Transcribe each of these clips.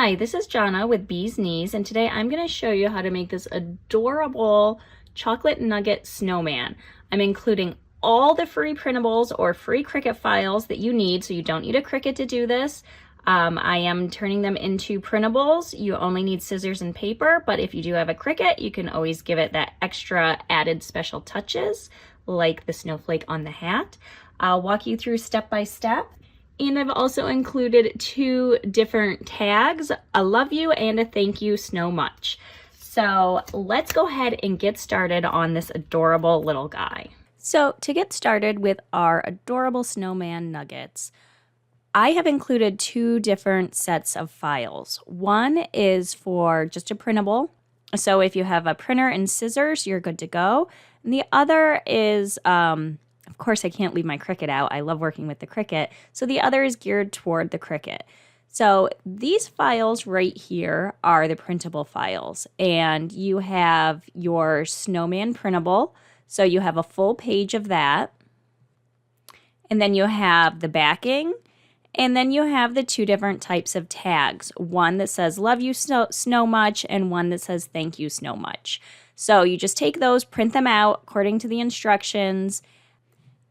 Hi, this is Jonna with Bee's Knees, and today I'm going to show you how to make this adorable chocolate nugget snowman. I'm including all the free printables or free Cricut files that you need, so you don't need a Cricut to do this. I am turning them into printables. You only need scissors and paper, but if you do have a Cricut, you can always give it that extra added special touches, like the snowflake on the hat. I'll walk you through step by step. And I've also included two different tags, a love you and a thank you so much. So let's go ahead and get started on this adorable little guy. So to get started with our adorable snowman nuggets, I have included two different sets of files. One is for just a printable. So if you have a printer and scissors, you're good to go. And the other is, of course, I can't leave my Cricut out. I love working with the Cricut. So the other is geared toward the Cricut. So these files right here are the printable files. And you have your snowman printable. So you have a full page of that. And then you have the backing. And then you have the two different types of tags. One that says love you so much and one that says thank you so much. So you just take those, print them out according to the instructions,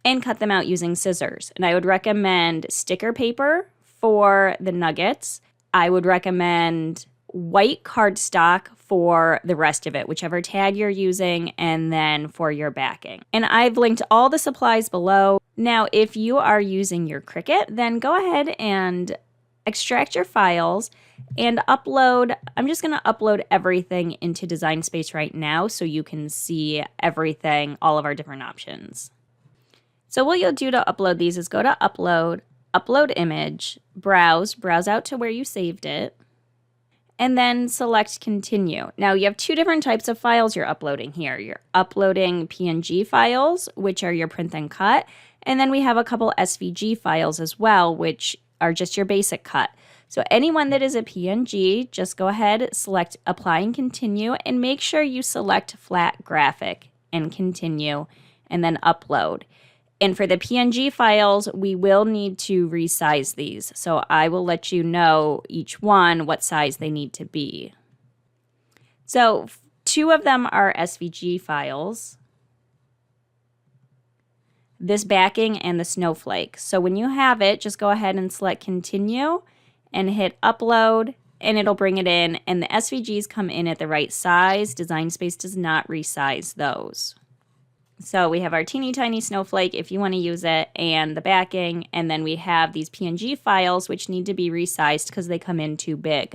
and cut them out using scissors. And I would recommend sticker paper for the nuggets. I would recommend white cardstock for the rest of it, whichever tag you're using, and then for your backing. And I've linked all the supplies below. Now, if you are using your Cricut, then go ahead and extract your files and upload. I'm just going to upload everything into Design Space right now so you can see everything, all of our different options. So what you'll do to upload these is go to Upload, Upload Image, Browse out to where you saved it, and then select Continue. Now you have two different types of files you're uploading here. You're uploading PNG files, which are your print and cut, and then we have a couple SVG files as well, which are just your basic cut. So anyone that is a PNG, just go ahead, select Apply and Continue, and make sure you select Flat Graphic and Continue, and then Upload. And for the PNG files, we will need to resize these. So I will let you know each one what size they need to be. So two of them are SVG files, this backing and the snowflake. So when you have it, just go ahead and select Continue and hit Upload, and it'll bring it in. And the SVGs come in at the right size. Design Space does not resize those. So we have our teeny tiny snowflake if you want to use it, and the backing, and then we have these PNG files which need to be resized because they come in too big.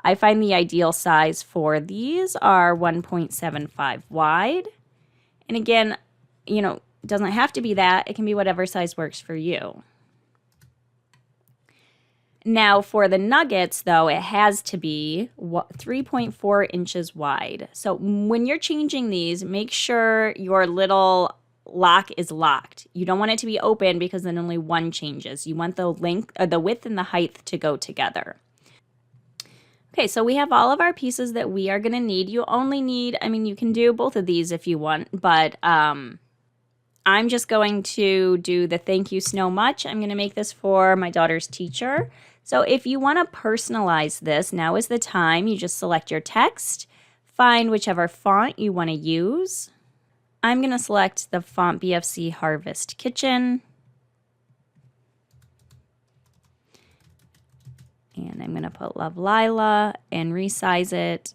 I find the ideal size for these are 1.75 wide. And again, you know, it doesn't have to be that. It can be whatever size works for you. Now for the nuggets, though, it has to be 3.4 inches wide. So when you're changing these, make sure your little lock is locked. You don't want it to be open because then only one changes. You want the length, or the width and the height to go together. Okay, so we have all of our pieces that we are going to need. You only need, I mean, you can do both of these if you want, but I'm just going to do the thank you so much. I'm going to make this for my daughter's teacher. So if you want to personalize this, now is the time. You just select your text, find whichever font you want to use. I'm going to select the font BFC Harvest Kitchen. And I'm going to put Love Lila and resize it.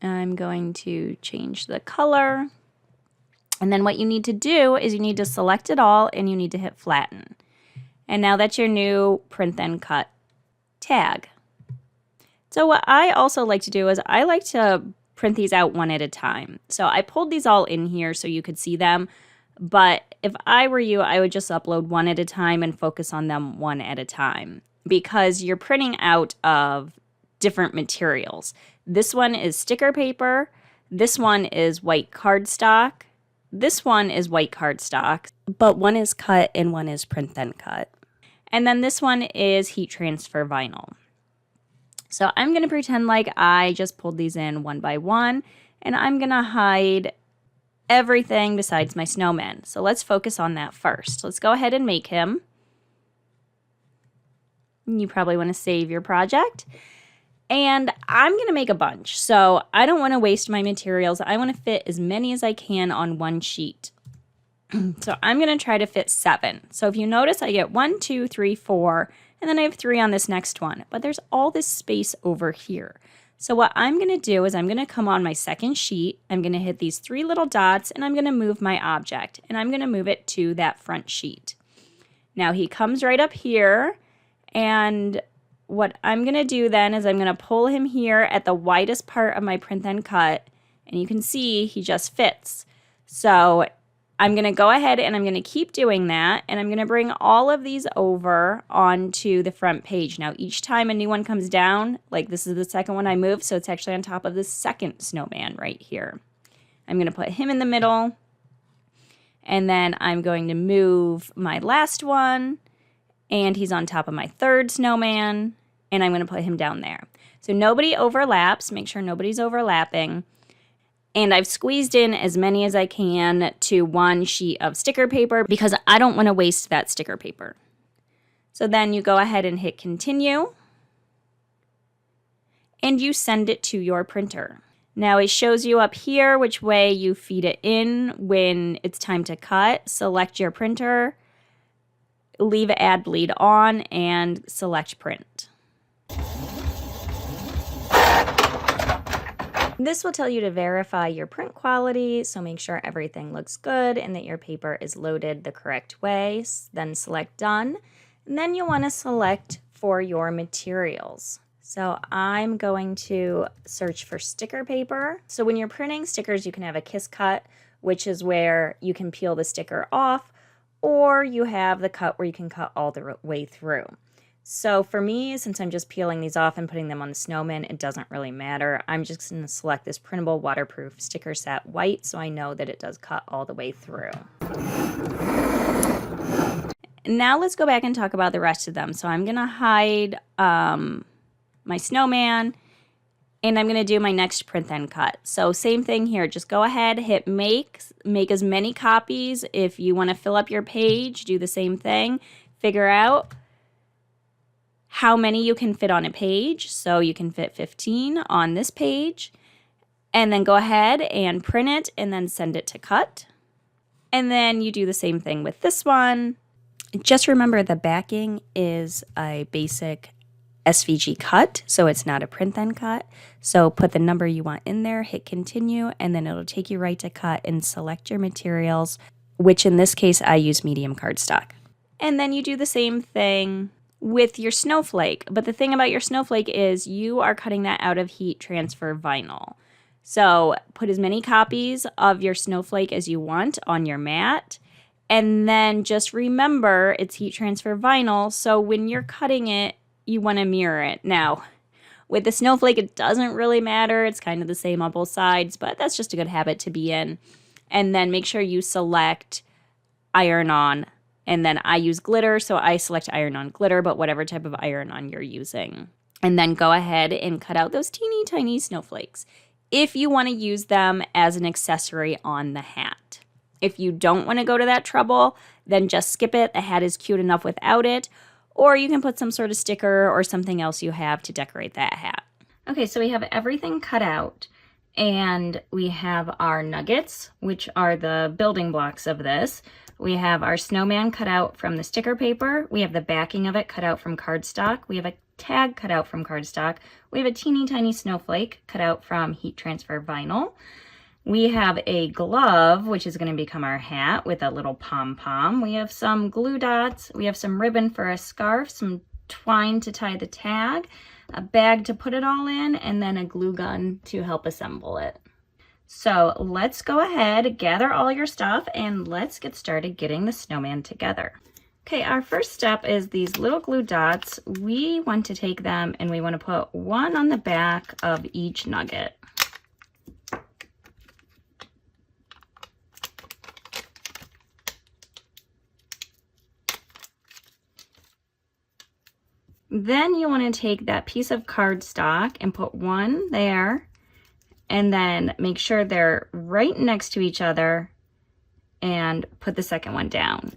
I'm going to change the color. And then what you need to do is you need to select it all and you need to hit flatten. And now that's your new print then cut tag. So what I also like to do is I like to print these out one at a time. So I pulled these all in here so you could see them. But if I were you, I would just upload one at a time and focus on them one at a time, because you're printing out of different materials. This one is sticker paper, this one is white cardstock, this one is white cardstock, but one is cut and one is print then cut. And then this one is heat transfer vinyl. So I'm going to pretend like I just pulled these in one by one, and I'm going to hide everything besides my snowman. So let's focus on that first. Let's go ahead and make him. You probably want to save your project. And I'm going to make a bunch. So I don't want to waste my materials. I want to fit as many as I can on one sheet. So I'm going to try to fit 7. So if you notice, I get 1, 2, 3, 4, and then I have 3 on this next one. But there's all this space over here. So what I'm going to do is I'm going to come on my second sheet. I'm going to hit these 3 little dots, and I'm going to move my object. And I'm going to move it to that front sheet. Now he comes right up here, and what I'm going to do then is I'm going to pull him here at the widest part of my print then cut, and you can see he just fits. So I'm going to go ahead and I'm going to keep doing that, and I'm going to bring all of these over onto the front page. Now each time a new one comes down, like this is the second one I moved, so it's actually on top of the second snowman right here. I'm going to put him in the middle, and then I'm going to move my last one, and he's on top of my third snowman, and I'm going to put him down there. So nobody overlaps. Make sure nobody's overlapping. And I've squeezed in as many as I can to one sheet of sticker paper because I don't want to waste that sticker paper. So then you go ahead and hit continue, and you send it to your printer. Now it shows you up here which way you feed it in when it's time to cut. Select your printer, leave add bleed on, and select print. This will tell you to verify your print quality, so make sure everything looks good and that your paper is loaded the correct way. Then select done, and then you want to select for your materials. So I'm going to search for sticker paper. So when you're printing stickers, you can have a kiss cut, which is where you can peel the sticker off, or you have the cut where you can cut all the way through. So for me, since I'm just peeling these off and putting them on the snowman, it doesn't really matter. I'm just going to select this printable waterproof sticker set white so I know that it does cut all the way through. Now let's go back and talk about the rest of them. So I'm going to hide my snowman, and I'm going to do my next print then cut. So same thing here. Just go ahead, hit make as many copies. If you want to fill up your page, do the same thing. Figure out how many you can fit on a page. So you can fit 15 on this page, and then go ahead and print it and then send it to cut. And then you do the same thing with this one. Just remember the backing is a basic SVG cut, so it's not a print then cut. So put the number you want in there, hit continue, and then it'll take you right to cut and select your materials, which in this case I use medium cardstock. And then you do the same thing with your snowflake. But the thing about your snowflake is you are cutting that out of heat transfer vinyl. So put as many copies of your snowflake as you want on your mat. And then just remember it's heat transfer vinyl. So when you're cutting it, you want to mirror it. Now, with the snowflake, it doesn't really matter. It's kind of the same on both sides, but that's just a good habit to be in. And then make sure you select iron on. And then I use glitter, so I select iron on glitter, but whatever type of iron on you're using. And then go ahead and cut out those teeny tiny snowflakes if you want to use them as an accessory on the hat. If you don't want to go to that trouble, then just skip it. The hat is cute enough without it. Or you can put some sort of sticker or something else you have to decorate that hat. Okay, so we have everything cut out. And we have our nuggets, which are the building blocks of this. We have our snowman cut out from the sticker paper. We have the backing of it cut out from cardstock. We have a tag cut out from cardstock. We have a teeny tiny snowflake cut out from heat transfer vinyl. We have a glove, which is going to become our hat with a little pom-pom. We have some glue dots. We have some ribbon for a scarf, some twine to tie the tag, a bag to put it all in, and then a glue gun to help assemble it. So let's go ahead, gather all your stuff, and let's get started getting the snowman together. Okay, our first step is these little glue dots. We want to take them and we want to put one on the back of each nugget. Then you want to take that piece of cardstock and put one there, and then make sure they're right next to each other and put the second one down.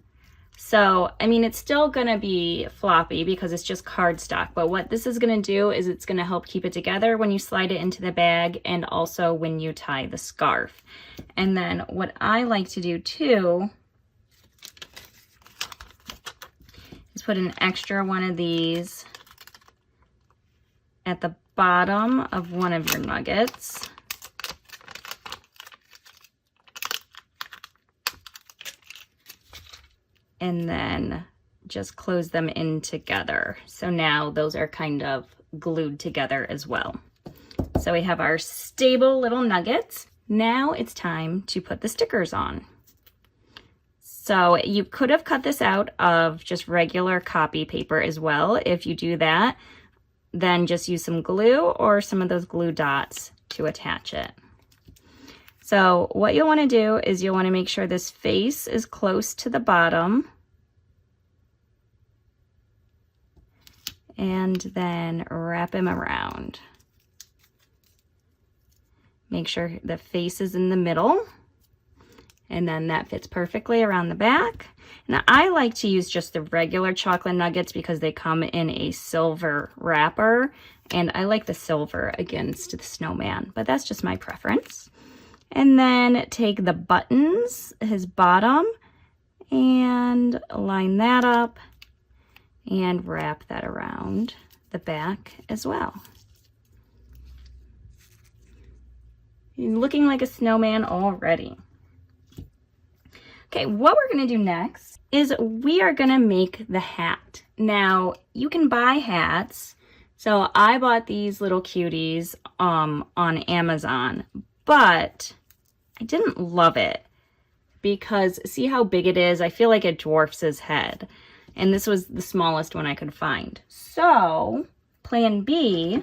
So, I mean, it's still gonna be floppy because it's just cardstock, but what this is gonna do is it's gonna help keep it together when you slide it into the bag and also when you tie the scarf. And then what I like to do too is put an extra one of these at the bottom of one of your nuggets. And then just close them in together. So now those are kind of glued together as well. So we have our stable little nuggets. Now it's time to put the stickers on. So you could have cut this out of just regular copy paper as well. If you do that, then just use some glue or some of those glue dots to attach it. So what you'll want to do is you'll want to make sure this face is close to the bottom. And then wrap him around. Make sure the face is in the middle. And then that fits perfectly around the back. Now I like to use just the regular chocolate nuggets because they come in a silver wrapper. And I like the silver against the snowman, but that's just my preference. And then take the buttons, his bottom, and line that up and wrap that around the back as well. He's looking like a snowman already. Okay, what we're gonna do next is we are gonna make the hat. Now, you can buy hats. So I bought these little cuties on Amazon, but I didn't love it because see how big it is? I feel like it dwarfs his head. And this was the smallest one I could find. So plan B,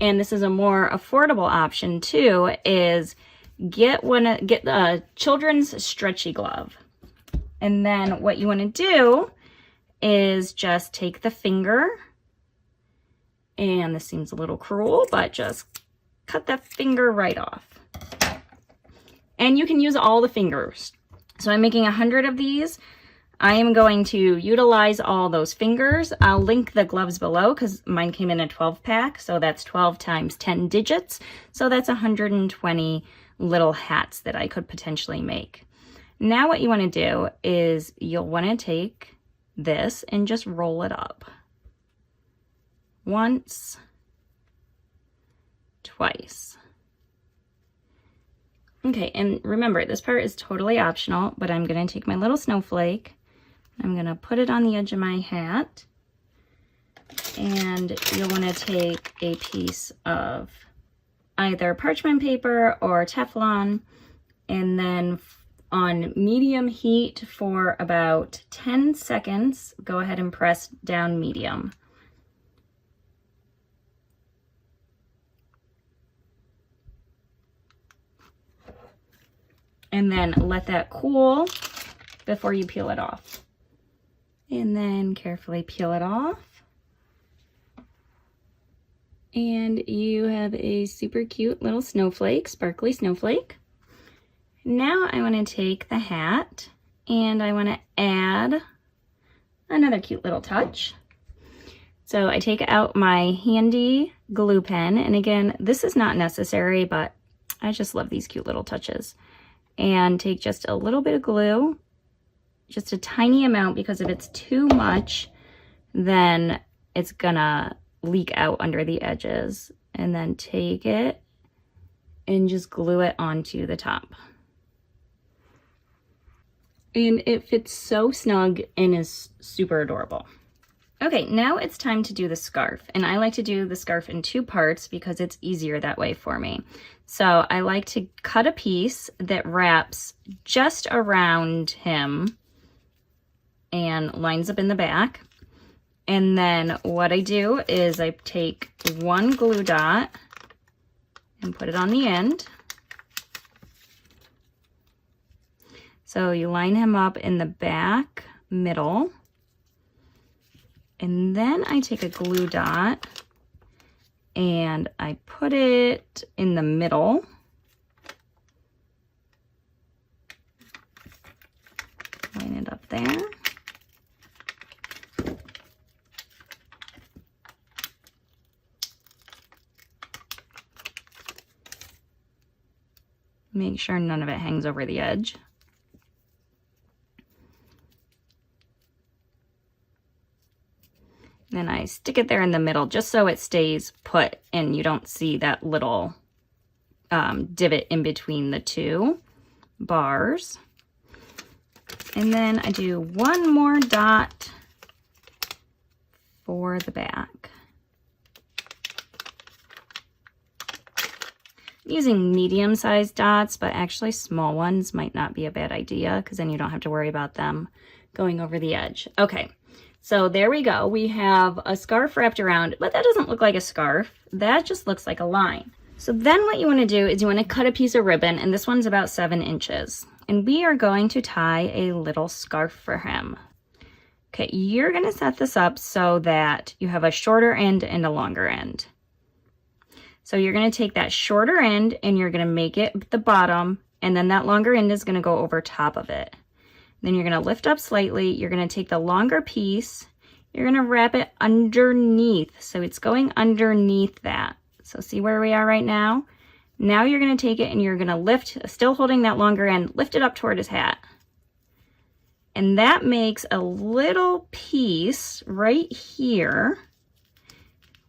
and this is a more affordable option too, is get a children's stretchy glove. And then what you want to do is just take the finger, and this seems a little cruel, but just cut that finger right off. And you can use all the fingers. So I'm making 100 of these. I am going to utilize all those fingers. I'll link the gloves below because mine came in a 12 pack. So that's 12 times 10 digits. So that's 120 little hats that I could potentially make. Now what you want to do is you'll want to take this and just roll it up. Once, twice. Okay, and remember, this part is totally optional, but I'm going to take my little snowflake, I'm going to put it on the edge of my hat, and you'll want to take a piece of either parchment paper or Teflon, and then on medium heat for about 10 seconds, go ahead and press down medium. And then let that cool before you peel it off. And then carefully peel it off. And you have a super cute little snowflake, sparkly snowflake. Now I want to take the hat and I want to add another cute little touch. So I take out my handy glue pen, and again, this is not necessary, but I just love these cute little touches. And take just a little bit of glue, just a tiny amount, because if it's too much, then it's gonna leak out under the edges. And then take it and just glue it onto the top. And it fits so snug and is super adorable. Okay, now it's time to do the scarf. And I like to do the scarf in 2 parts because it's easier that way for me. So I like to cut a piece that wraps just around him and lines up in the back. And then what I do is I take one glue dot and put it on the end. So you line him up in the back middle. And then I take a glue dot and I put it in the middle. Line it up there. Make sure none of it hangs over the edge. Then I stick it there in the middle just so it stays put and you don't see that little divot in between the two bars. And then I do one more dot for the back. I'm using medium-sized dots, but actually small ones might not be a bad idea because then you don't have to worry about them going over the edge. Okay. So there we go. We have a scarf wrapped around, but that doesn't look like a scarf. That just looks like a line. So then what you want to do is you want to cut a piece of ribbon, and this one's about 7 inches. And we are going to tie a little scarf for him. Okay, you're going to set this up so that you have a shorter end and a longer end. So you're going to take that shorter end and you're going to make it the bottom, and then that longer end is going to go over top of it. Then you're going to lift up slightly. You're going to take the longer piece. You're going to wrap it underneath. So it's going underneath that. So see where we are right now? Now you're going to take it and you're going to lift, still holding that longer end, lift it up toward his hat. And that makes a little piece right here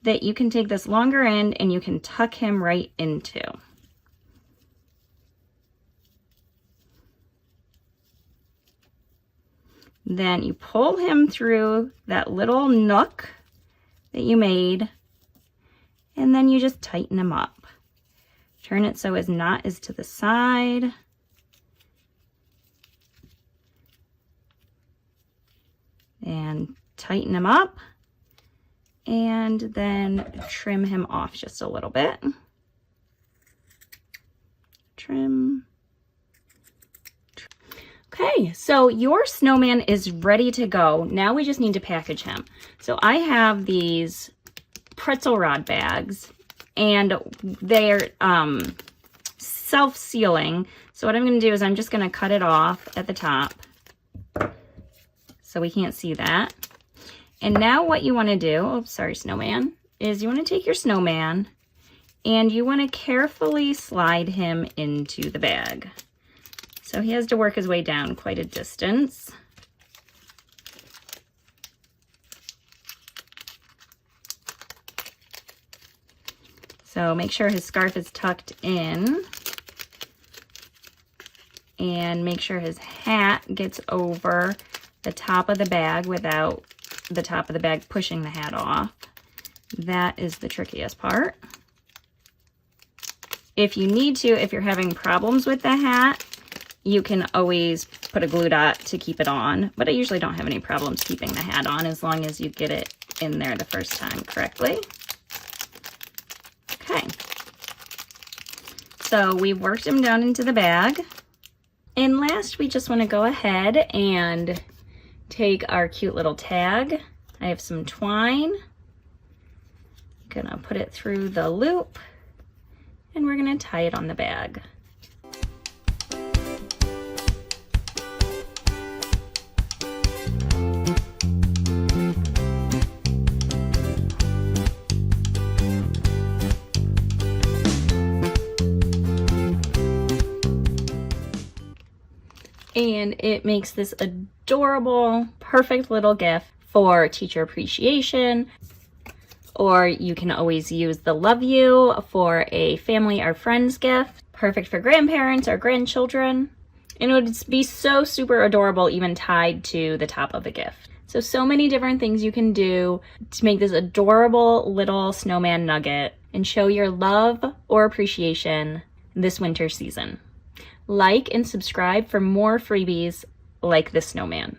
that you can take this longer end and you can tuck him right into. Then you pull him through that little nook that you made, and then you just tighten him up. Turn it so his knot is to the side. And tighten him up, and then trim him off just a little bit. Trim. Okay, so your snowman is ready to go. Now we just need to package him. So I have these pretzel rod bags, and they're self-sealing. So what I'm going to do is I'm just going to cut it off at the top so we can't see that. And now what you want to do, oops, sorry, snowman, is you want to take your snowman and you want to carefully slide him into the bag. So he has to work his way down quite a distance. So make sure his scarf is tucked in, and make sure his hat gets over the top of the bag without the top of the bag pushing the hat off. That is the trickiest part. If you need to, if you're having problems with the hat, you can always put a glue dot to keep it on, but I usually don't have any problems keeping the hat on as long as you get it in there the first time correctly. Okay, so we've worked him down into the bag. And last, we just want to go ahead and take our cute little tag. I have some twine. I'm gonna put it through the loop, and we're gonna tie it on the bag. And it makes this adorable, perfect little gift for teacher appreciation, or you can always use the love you for a family or friends gift. Perfect for grandparents or grandchildren. And it would be so super adorable even tied to the top of a gift. So many different things you can do to make this adorable little snowman nugget and show your love or appreciation this winter season. Like and subscribe for more freebies like this snowman.